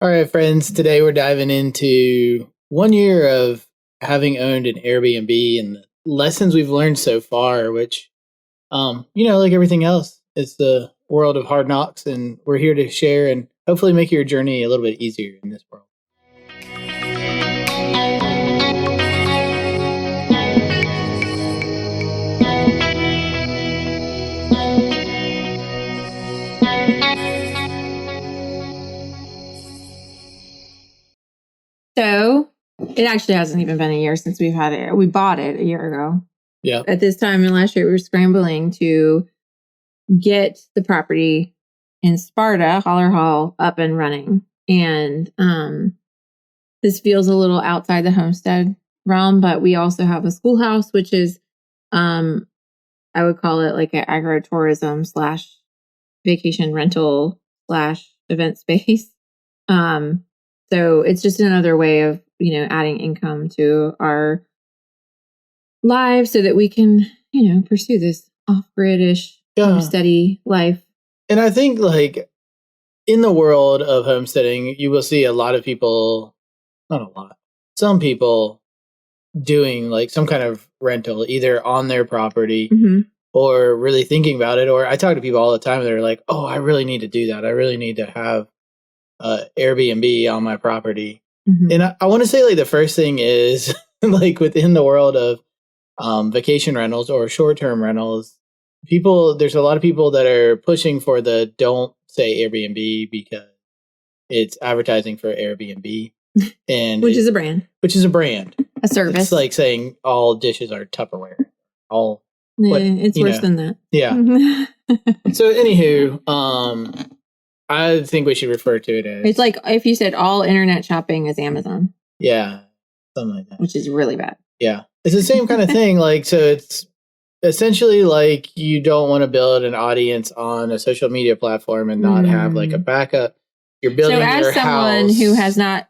All right, friends. Today we're diving into 1 year of having owned an Airbnb and the lessons we've learned so far, which, like everything else, it's the world of hard knocks, and we're here to share and hopefully make your journey a little bit easier in this world. So it actually hasn't even been a year since we've had it. We bought it a year ago. Yeah. At this time in last year, we were scrambling to get the property in Sparta, Holler Hall, up and running. And this feels a little outside the homestead realm, but we also have a schoolhouse, which is, I would call it like an agritourism / vacation rental / event space. So it's just another way of, adding income to our lives so that we can, pursue this off-grid-ish homesteady life. And I think in the world of homesteading, you will see a lot of people, not a lot, some people doing some kind of rental, either on their property or really thinking about it. Or I talk to people all the time and they're like, oh, I really need to do that. I really need to have Airbnb on my property. And I want to say the first thing is within the world of vacation rentals or short-term rentals, there's a lot of people that are pushing for the don't say Airbnb because it's advertising for Airbnb. And which is a brand. A service. It's like saying all dishes are Tupperware. It's worse than that. Yeah. So anywho, I think we should refer to it as... It's like if you said all internet shopping is Amazon. Yeah, something like that. Which is really bad. Yeah. It's the same kind of thing. So it's essentially you don't want to build an audience on a social media platform and not have a backup. You're building your house. So as someone who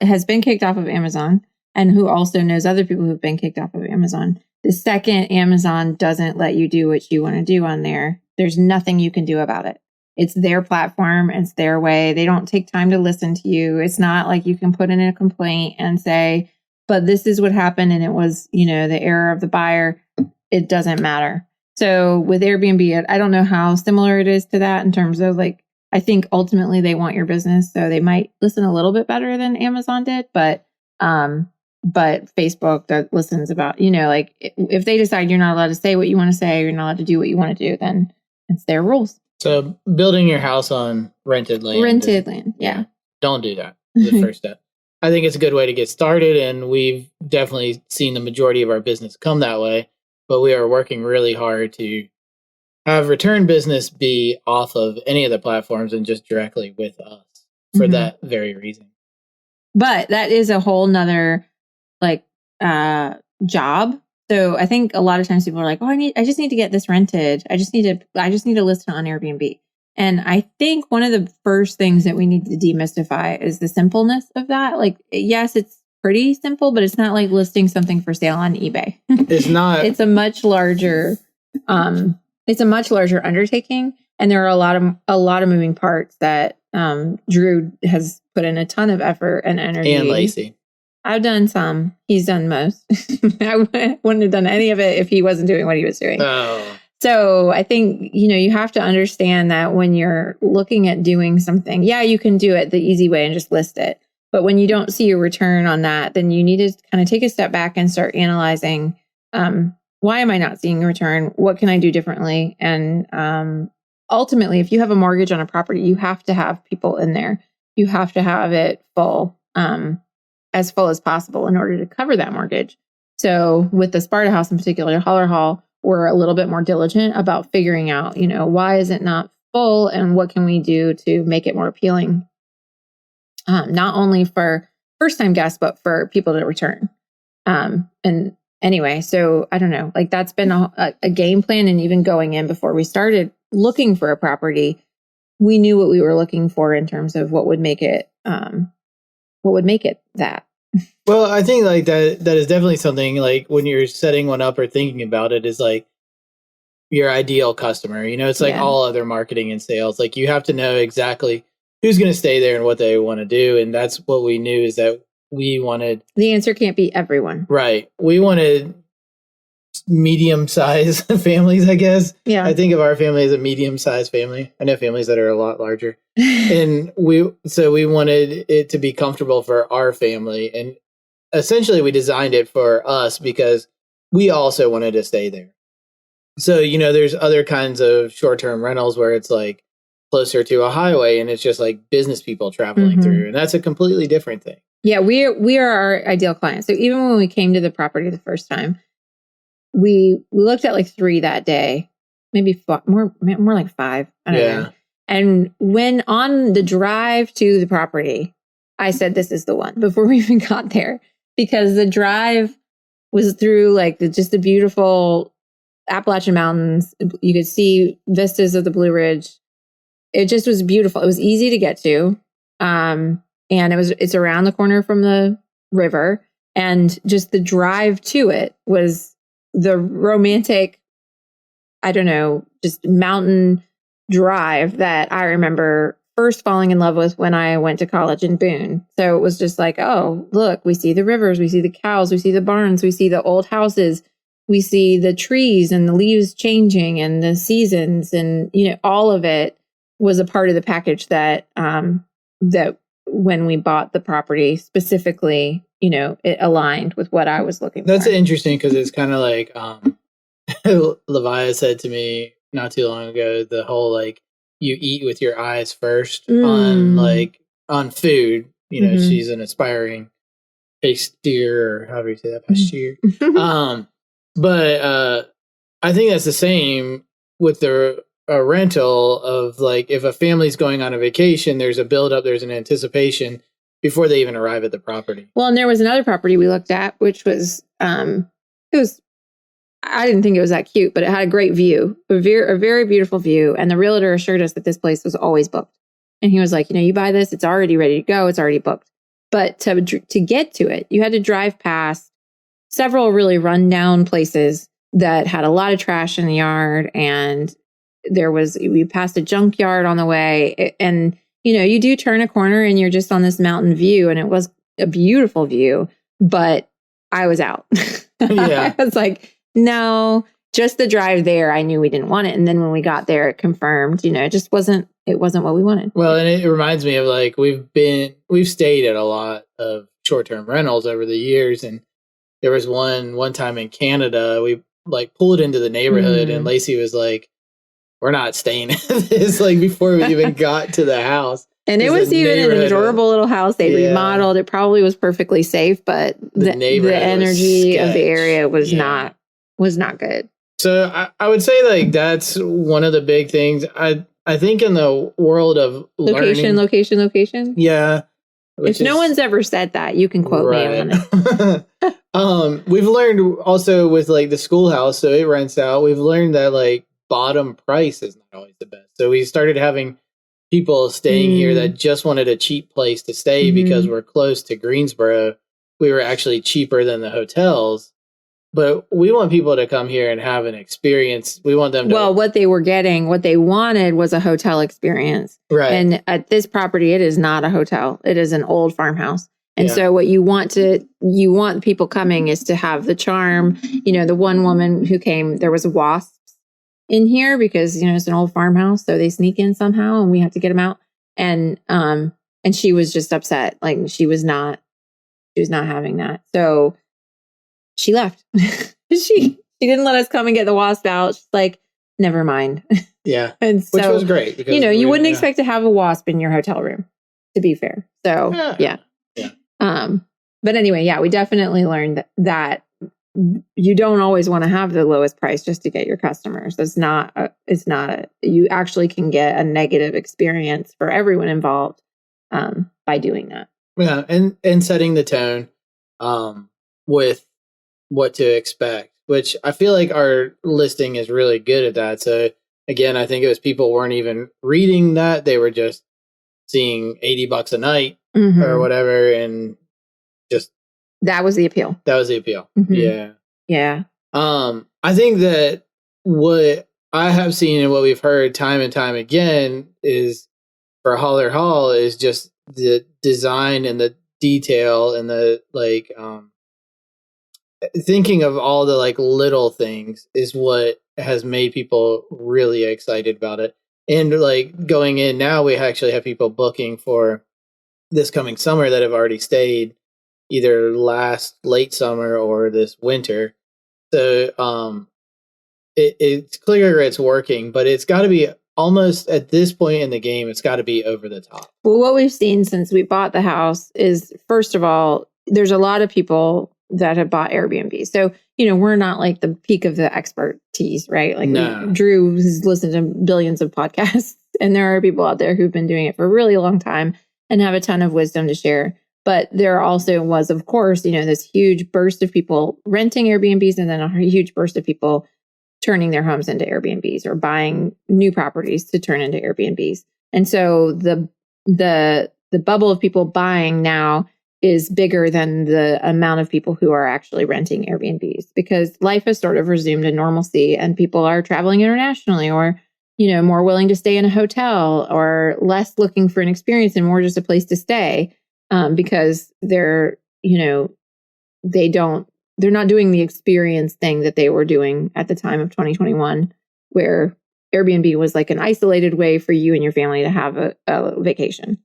has been kicked off of Amazon and who also knows other people who've been kicked off of Amazon, the second Amazon doesn't let you do what you want to do on there, there's nothing you can do about it. It's their platform. It's their way. They don't take time to listen to you. It's not like you can put in a complaint and say, but this is what happened. And it was, the error of the buyer. It doesn't matter. So with Airbnb, I don't know how similar it is to that in terms of I think ultimately they want your business. So they might listen a little bit better than Amazon did. But Facebook that listens about, if they decide you're not allowed to say what you want to say, you're not allowed to do what you want to do, then it's their rules. So building your house on rented land. Yeah. Don't do that. The first step. I think it's a good way to get started, and we've definitely seen the majority of our business come that way, but we are working really hard to have return business be off of any of the platforms and just directly with us for that very reason. But that is a whole nother job. So I think a lot of times people are like, oh, I just need to get this rented. I just need to list it on Airbnb. And I think one of the first things that we need to demystify is the simpleness of that. Yes, it's pretty simple, but it's not like listing something for sale on eBay. It's not. It's a much larger undertaking. And there are a lot of moving parts that Drew has put in a ton of effort and energy. And Lacey. I've done some. He's done most. I wouldn't have done any of it if he wasn't doing what he was doing. Oh. So I think, you have to understand that when you're looking at doing something, you can do it the easy way and just list it. But when you don't see a return on that, then you need to kind of take a step back and start analyzing, why am I not seeing a return? What can I do differently? And ultimately, if you have a mortgage on a property, you have to have people in there. You have to have it full. As full as possible in order to cover that mortgage. So with the Sparta house in particular, Holler Hall, we're a little bit more diligent about figuring out, why is it not full and what can we do to make it more appealing, not only for first-time guests, but for people to return. And anyway, so I don't know, that's been a game plan. And even going in before we started looking for a property, we knew what we were looking for in terms of what would make it that. Well, I think that is definitely something when you're setting one up or thinking about it is your ideal customer. It's all other marketing and sales. You have to know exactly who's going to stay there and what they want to do. And that's what we knew, is that we wanted. The answer can't be everyone. Right. We wanted medium-sized families, I guess. Yeah. I think of our family as a medium-sized family. I know families that are a lot larger. And we wanted it to be comfortable for our family. And essentially we designed it for us because we also wanted to stay there. So, there's other kinds of short-term rentals where it's like closer to a highway and it's just like business people traveling through. And that's a completely different thing. Yeah, we are our ideal client. So even when we came to the property the first time, we looked at like 3 that day, maybe more like 5. I don't know. And when on the drive to the property, I said, this is the one before we even got there, because the drive was through like just the beautiful Appalachian Mountains. You could see vistas of the Blue Ridge. It just was beautiful. It was easy to get to. And it's around the corner from the river, and just the drive to it was the romantic, I don't know, just mountain drive that I remember first falling in love with when I went to college in Boone. So it was just like, oh, look, we see the rivers, we see the cows, we see the barns, we see the old houses, we see the trees and the leaves changing and the seasons, and all of it was a part of the package that when we bought the property specifically, it aligned with what I was looking for. That's interesting, because it's kind of like Levia said to me not too long ago, the whole like you eat with your eyes first on food. She's an aspiring pastier, or however you say that, pastier. But I think that's the same with a rental of like, if a family's going on a vacation, there's a buildup, there's an anticipation before they even arrive at the property. Well, and there was another property we looked at, which was, I didn't think it was that cute, but it had a great view, a very beautiful view. And the realtor assured us that this place was always booked. And he was like, you buy this, it's already ready to go. It's already booked. But to get to it, you had to drive past several really rundown places that had a lot of trash in the yard. And we passed a junkyard on the way, and you do turn a corner and you're just on this mountain view, and it was a beautiful view, but I was out. Yeah. I was like, no, just the drive there, I knew we didn't want it. And then when we got there, it confirmed, it just wasn't what we wanted. Well, and it reminds me of like, we've stayed at a lot of short-term rentals over the years. And there was one time in Canada, we like pulled into the neighborhood and Lacey was like, we're not staying at this, like before we even got to the house. And it was even an adorable little house. They remodeled. It probably was perfectly safe, but the energy of the area was not good. So I would say like that's one of the big things. I think in the world of location. Yeah. If no one's ever said that, you can quote me on it. We've learned also with like the schoolhouse, so it rents out. We've learned that like bottom price is not always the best. So we started having people staying here that just wanted a cheap place to stay because we're close to Greensboro. We were actually cheaper than the hotels, but we want people to come here and have an experience. We want them to. Well, what they wanted was a hotel experience. Right. And at this property, it is not a hotel. It is an old farmhouse. And so what you want people coming is to have the charm. The one woman who came, there was wasps in here because, it's an old farmhouse. So they sneak in somehow and we have to get them out. And she was just upset. Like she was not having that. So she left. She didn't let us come and get the wasp out. She's like, never mind. Yeah. And so, which was great. Because you wouldn't expect to have a wasp in your hotel room, to be fair. So yeah. But anyway, we definitely learned that you don't always want to have the lowest price just to get your customers. You actually can get a negative experience for everyone involved by doing that. Yeah. And setting the tone with what to expect, which I feel like our listing is really good at that. So again, I think it was people weren't even reading that. They were just seeing $80 a night or whatever. And just, that was the appeal. Yeah. Yeah. I think that what I have seen and what we've heard time and time again is for Holler Hall is just the design and the detail and the thinking of all the little things is what has made people really excited about it. And going in now, we actually have people booking for this coming summer that have already stayed either late summer or this winter. So it's clear it's working, but it's got to be almost at this point in the game, it's got to be over the top. Well, what we've seen since we bought the house is, first of all, there's a lot of people that have bought Airbnb. So, we're not like the peak of the expertise, right? Like Drew has listened to billions of podcasts, and there are people out there who've been doing it for a really long time and have a ton of wisdom to share. But there also was, of course, this huge burst of people renting Airbnbs, and then a huge burst of people turning their homes into Airbnbs or buying new properties to turn into Airbnbs. And so the bubble of people buying now is bigger than the amount of people who are actually renting Airbnbs, because life has sort of resumed a normalcy and people are traveling internationally, or, more willing to stay in a hotel, or less looking for an experience and more just a place to stay, because they're not doing the experience thing that they were doing at the time of 2021, where Airbnb was like an isolated way for you and your family to have a vacation.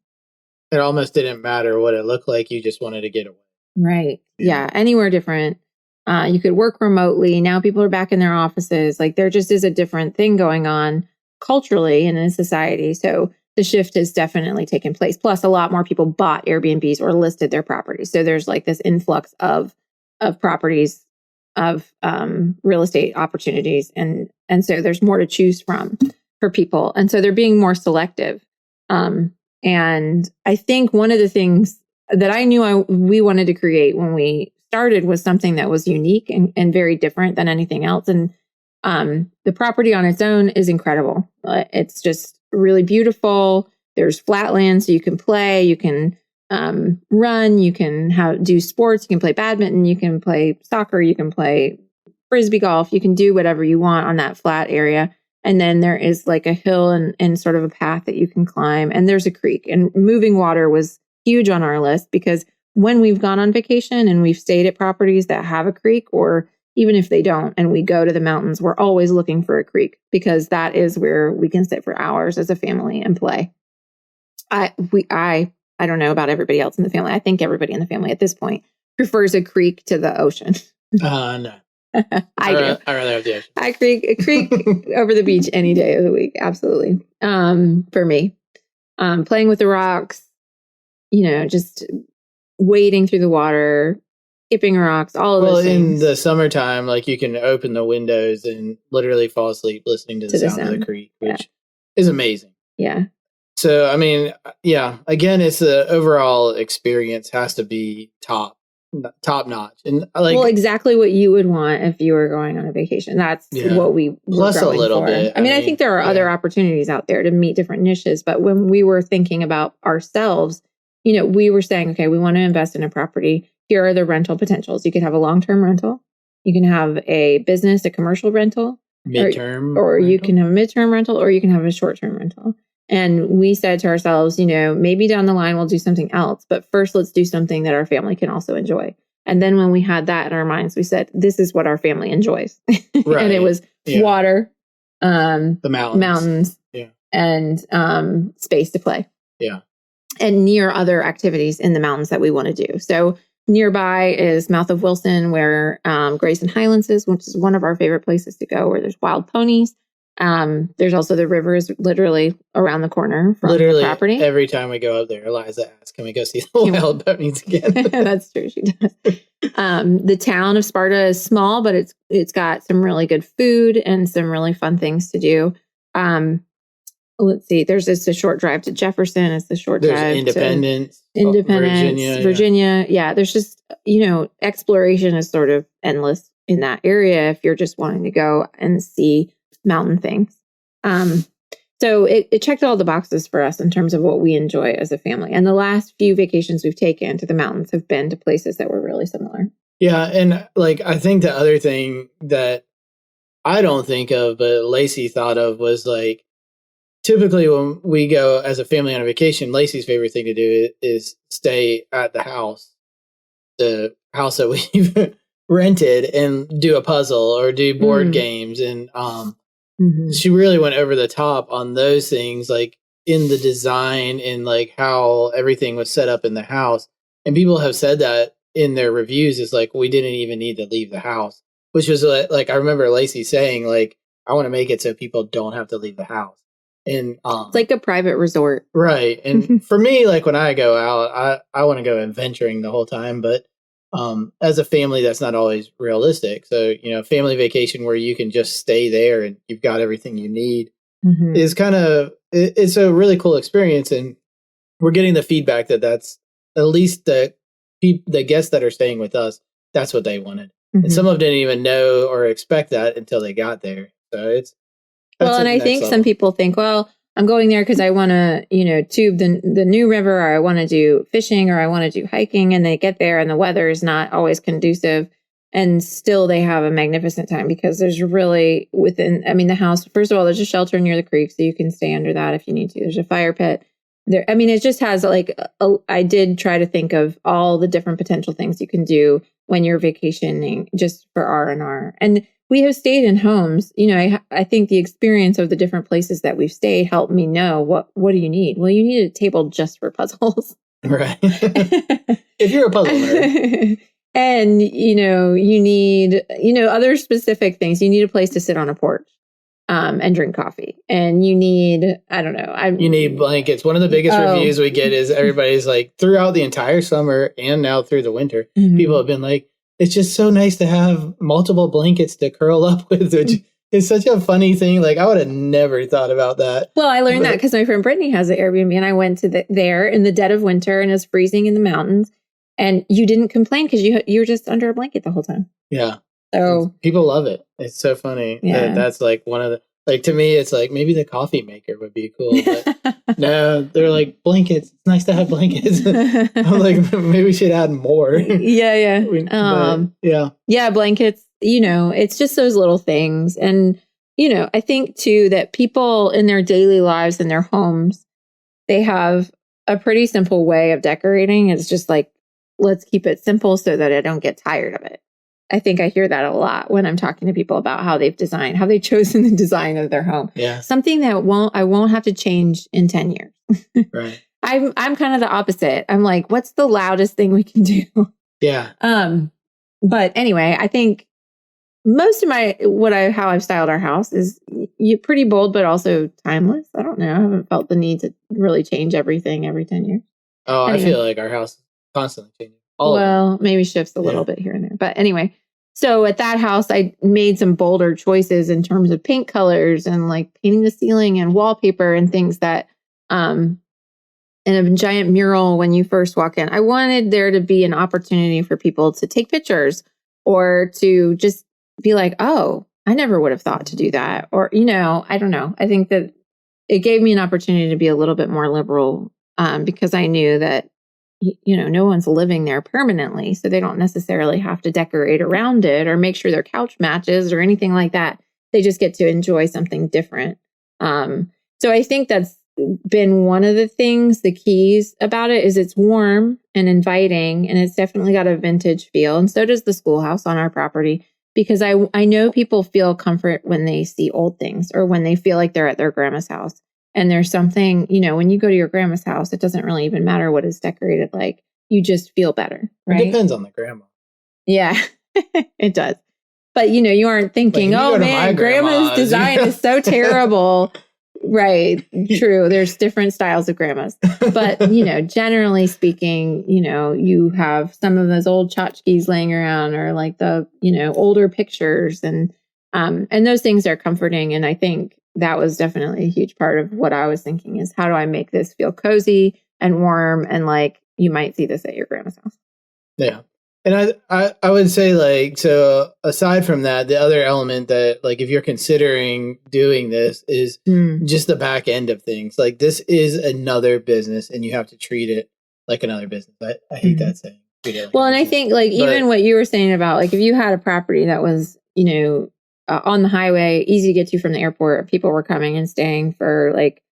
It almost didn't matter what it looked like. You just wanted to get away. Right. Yeah. Anywhere different. You could work remotely. Now people are back in their offices. Like, there just is a different thing going on culturally and in society. So the shift has definitely taken place. Plus, a lot more people bought Airbnbs or listed their properties. So there's like this influx of properties, of real estate opportunities. And so there's more to choose from for people. And so they're being more selective. And I think one of the things that I knew we wanted to create when we started was something that was unique and very different than anything else. And the property on its own is incredible. It's just really beautiful. There's flat land, so you can play, you can run, you can do sports, you can play badminton, you can play soccer, you can play frisbee golf, you can do whatever you want on that flat area. And then there is like a hill and sort of a path that you can climb. And there's a creek. And moving water was huge on our list, because when we've gone on vacation and we've stayed at properties that have a creek, or even if they don't, and we go to the mountains, we're always looking for a creek, because that is where we can sit for hours as a family and play. I don't know about everybody else in the family. I think everybody in the family at this point prefers a creek to the ocean. No. I do. I'd rather have the ocean. A creek over the beach any day of the week. Absolutely. For me, playing with the rocks, just wading through the water, skipping rocks, all of those things. In the summertime, you can open the windows and literally fall asleep listening to the sound of the creek, which is amazing. Yeah. So, I mean, again, it's the overall experience has to be top notch. And exactly what you would want if you were going on a vacation. That's what we were plus a little for. bit. I mean, I think there are other opportunities out there to meet different niches, but when we were thinking about ourselves, we were saying, okay, we want to invest in a property. Here are the rental potentials. You can have a long-term rental. You can have a business, a commercial rental, midterm, or you can have a midterm rental, or you can have a short-term rental. And we said to ourselves, maybe down the line we'll do something else, but first let's do something that our family can also enjoy. And then when we had that in our minds, we said, this is what our family enjoys. Right. And it was water, the mountains, and space to play. Yeah. And near other activities in the mountains that we want to do. So nearby is Mouth of Wilson, where Grayson Highlands is, which is one of our favorite places to go, where there's wild ponies. There's also the river is literally around the corner from the property. Every time we go up there, Eliza asks, can we go see the wild ponies again? That's true. She does. The town of Sparta is small, but it's got some really good food and some really fun things to do. Let's see. There's just a short drive to Jefferson. It's the short drive Independence, to Virginia. Yeah. There's just, exploration is sort of endless in that area if you're just wanting to go and see mountain things. So it checked all the boxes for us in terms of what we enjoy as a family. And the last few vacations we've taken to the mountains have been to places that were really similar. Yeah. And I think the other thing that I don't think of, but Lacey thought of was typically when we go as a family on a vacation, Lacey's favorite thing to do is stay at the house that we've rented, and do a puzzle or do board games. And she really went over the top on those things, like in the design and like how everything was set up in the house. And people have said that in their reviews is like, we didn't even need to leave the house, which was like, I remember Lacey saying like, I want to make it so people don't have to leave the house. And it's like a private resort. Right. And for me, like when I go out, I want to go adventuring the whole time, but as a family, that's not always realistic. So, family vacation where you can just stay there and you've got everything you need is it's a really cool experience. And we're getting the feedback that's at least the guests that are staying with us, that's what they wanted. And some of them didn't even know or expect that until they got there. So and I think some people think, well, I'm going there because I want to, tube the new river, or I want to do fishing, or I want to do hiking. And they get there and the weather is not always conducive. And still they have a magnificent time because there's really the house, first of all, there's a shelter near the creek, so you can stay under that if you need to. There's a fire pit there. It just has I did try to think of all the different potential things you can do when you're vacationing just for R&R. And we have stayed in homes. I think the experience of the different places that we've stayed helped me know what do you need? Well, you need a table just for puzzles. Right. If you're a puzzle nerd. And, you need, other specific things. You need a place to sit on a porch and drink coffee. And you need, I don't know. You need blankets. One of the biggest reviews we get is everybody's like, throughout the entire summer and now through the winter, people have been like, it's just so nice to have multiple blankets to curl up with, which is such a funny thing. Like, I would have never thought about that. Well, I learned that because my friend Brittany has an Airbnb, and I went to there in the dead of winter, and it was freezing in the mountains. And you didn't complain because you were just under a blanket the whole time. Yeah. So people love it. It's so funny. Yeah. That's like one of the, like, to me, it's like maybe the coffee maker would be cool. But no, they're like, blankets. It's nice to have blankets. I'm like, maybe we should add more. Yeah. Yeah, blankets, it's just those little things. And, I think too that people in their daily lives in their homes, they have a pretty simple way of decorating. It's just like, let's keep it simple so that I don't get tired of it. I think I hear that a lot when I'm talking to people about how they've chosen the design of their home. Yeah. Something that I won't have to change in 10 years. Right. I'm kind of the opposite. I'm like, what's the loudest thing we can do? Yeah. But anyway, I think most of how I've styled our house is pretty bold, but also timeless. I don't know. I haven't felt the need to really change everything every 10 years. Oh, anyway. I feel like our house is constantly changing. Maybe shifts a little bit here and there. But anyway, so at that house, I made some bolder choices in terms of paint colors and like painting the ceiling and wallpaper and things that, and a giant mural when you first walk in. I wanted there to be an opportunity for people to take pictures or to just be like, oh, I never would have thought to do that. Or, I don't know. I think that it gave me an opportunity to be a little bit more liberal because I knew that no one's living there permanently, so they don't necessarily have to decorate around it or make sure their couch matches or anything like that. They just get to enjoy something different. So I think that's been one of the things, the keys about it is it's warm and inviting, and it's definitely got a vintage feel. And so does the schoolhouse on our property, because I know people feel comfort when they see old things or when they feel like they're at their grandma's house. And there's something, when you go to your grandma's house, it doesn't really even matter what is decorated like. You just feel better, right? It depends on the grandma. Yeah, it does. But, you aren't thinking, like, oh, man, grandma's design is so terrible. Right. True. There's different styles of grandmas. But, generally speaking, you have some of those old tchotchkes laying around or like the, older pictures and those things are comforting. And I think that was definitely a huge part of what I was thinking is how do I make this feel cozy and warm and like you might see this at your grandma's house. Yeah. And I would say like, so aside from that, the other element that like, if you're considering doing this is just the back end of things. Like this is another business and you have to treat it like another business. I hate that saying. Well, and I think like even what you were saying about like, if you had a property that was, on the highway, easy to get to from the airport, people were coming and staying for like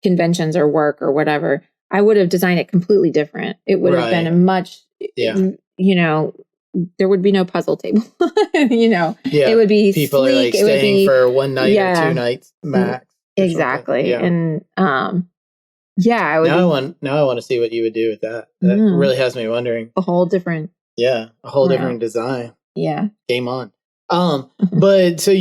conventions or work or whatever, I would have designed it completely different. It would have been a much, there would be no puzzle table. It would be people sleek. Are like staying for one night or 2 nights max. Exactly. Yeah. And I would. Now I want to see what you would do with that. That really has me wondering. A whole different. Yeah, a whole different design. Yeah. Game on. But so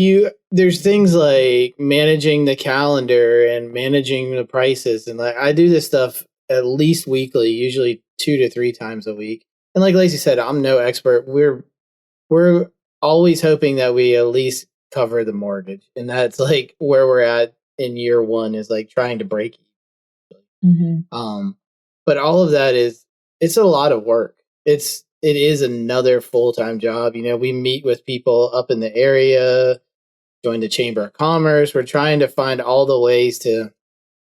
there's things like managing the calendar and managing the prices, and like I do this stuff at least weekly, usually 2 to 3 times a week. And like Lacey said, I'm no expert. We're always hoping that we at least cover the mortgage, and that's like where we're at in year 1 is like trying to break even. But all of that it's a lot of work. It is another full-time job. We meet with people up in the area, join the Chamber of Commerce. We're trying to find all the ways to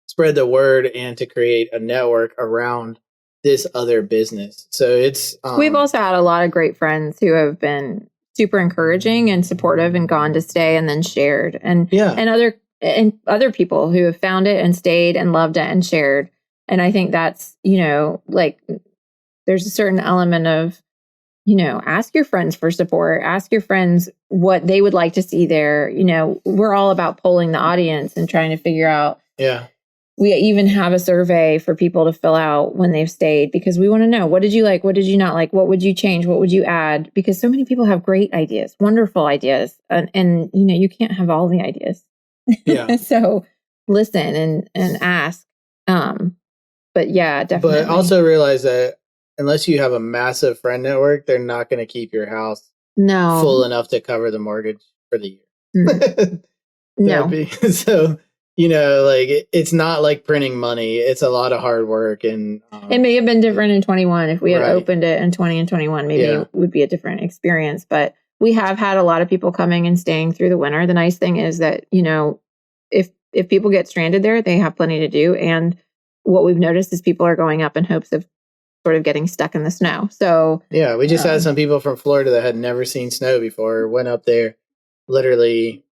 spread the word and to create a network around this other business. So it's we've also had a lot of great friends who have been super encouraging and supportive and gone to stay and then shared, and other people who have found it and stayed and loved it and shared. And I think that's, like there's a certain element of, ask your friends for support, ask your friends what they would like to see there. We're all about polling the audience and trying to figure out. Yeah. We even have a survey for people to fill out when they've stayed, because we want to know, what did you like? What did you not like? What would you change? What would you add? Because so many people have great ideas, wonderful ideas. And you can't have all the ideas. Yeah. So listen and ask. But yeah, definitely. But also realize that unless you have a massive friend network, they're not going to keep your house full enough to cover the mortgage for the year. No. So, like it's not like printing money. It's a lot of hard work. And it may have been different in 21. If we had opened it in 20 and 21, maybe it would be a different experience. But we have had a lot of people coming and staying through the winter. The nice thing is that, if people get stranded there, they have plenty to do. And what we've noticed is people are going up in hopes of sort of getting stuck in the snow. So yeah, we just had some people from Florida that had never seen snow before, went up there literally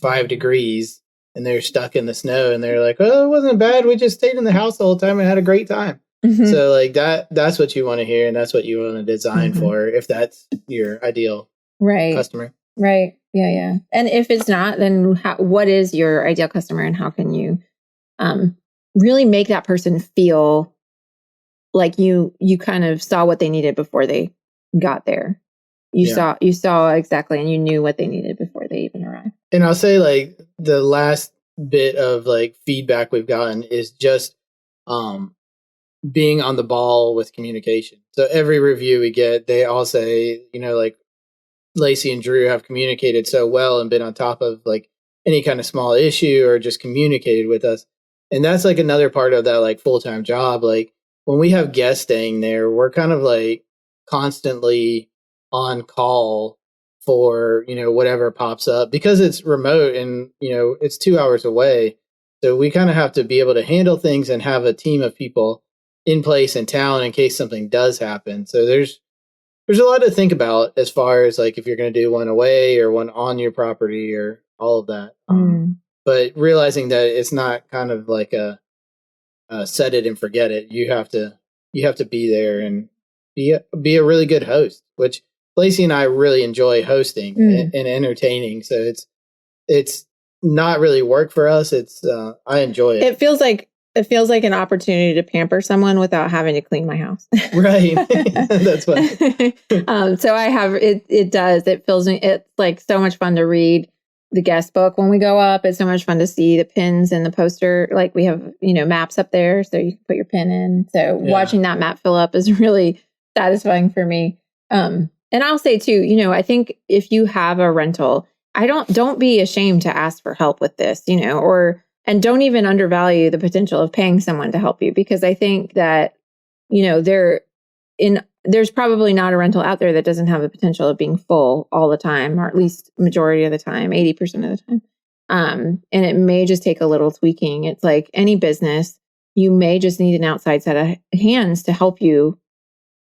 5 degrees and they're stuck in the snow and they're like, oh, it wasn't bad. We just stayed in the house the whole time and had a great time. So like that's what you want to hear. And that's what you want to design for, if that's your ideal customer. Right. Yeah. And if it's not, then what is your ideal customer, and how can you really make that person feel like you kind of saw what they needed before they got there. You saw exactly, and you knew what they needed before they even arrived. And I'll say like the last bit of like feedback we've gotten is just being on the ball with communication. So every review we get, they all say, like Lacey and Drew have communicated so well and been on top of like any kind of small issue or just communicated with us. And that's like another part of that like full-time job. Like when we have guests staying there, we're kind of like constantly on call for, whatever pops up, because it's remote and, it's 2 hours away. So we kind of have to be able to handle things and have a team of people in place in town in case something does happen. So there's a lot to think about as far as like if you're going to do one away or one on your property or all of that. But realizing that it's not kind of like a set it and forget it. You have to be there and be a really good host, which Lacey and I really enjoy hosting and entertaining. So it's not really work for us. It's I enjoy it. It feels like an opportunity to pamper someone without having to clean my house. Right. That's what. So I have it does. It feels it's like so much fun to read the guest book when we go up. It's so much fun to see the pins and the poster. Like we have, maps up there so you can put your pin in. So watching that map fill up is really satisfying for me. And I'll say too, I think if you have a rental, don't be ashamed to ask for help with this, and don't even undervalue the potential of paying someone to help you, because I think that, there's probably not a rental out there that doesn't have the potential of being full all the time, or at least majority of the time, 80% of the time. And it may just take a little tweaking. It's like any business, you may just need an outside set of hands to help you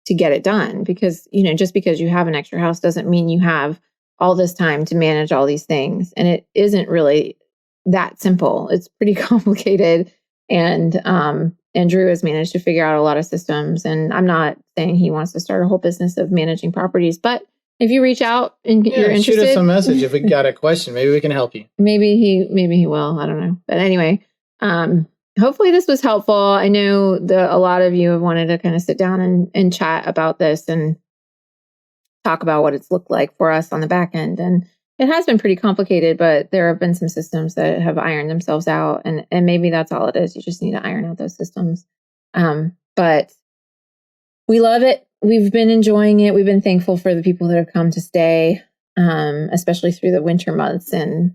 to get it done, because, just because you have an extra house doesn't mean you have all this time to manage all these things. And it isn't really that simple. It's pretty complicated. And Drew has managed to figure out a lot of systems. And I'm not saying he wants to start a whole business of managing properties, but if you reach out and you're interested, shoot us a message if we got a question. Maybe we can help you. Maybe he will. I don't know. But anyway, hopefully this was helpful. I know a lot of you have wanted to kind of sit down and chat about this and talk about what it's looked like for us on the back end. And it has been pretty complicated, but there have been some systems that have ironed themselves out. And maybe that's all it is. You just need to iron out those systems. But we love it. We've been enjoying it. We've been thankful for the people that have come to stay, especially through the winter months. And,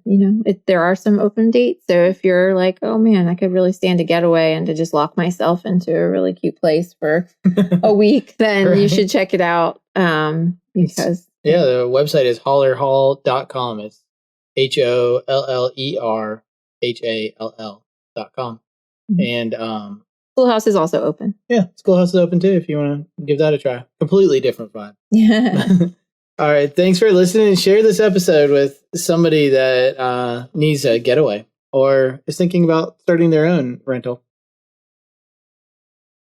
there are some open dates. So if you're like, oh man, I could really stand a getaway and to just lock myself into a really cute place for a week, then Right. you should check it out. Because the website is hollerhall.com. It's HOLLERHALL.com. Mhm. And Schoolhouse is also open. yeah, Schoolhouse is open too if you want to give that a try. Completely different vibe. Yeah. All right. Thanks for listening, and share this episode with somebody that needs a getaway or is thinking about starting their own rental.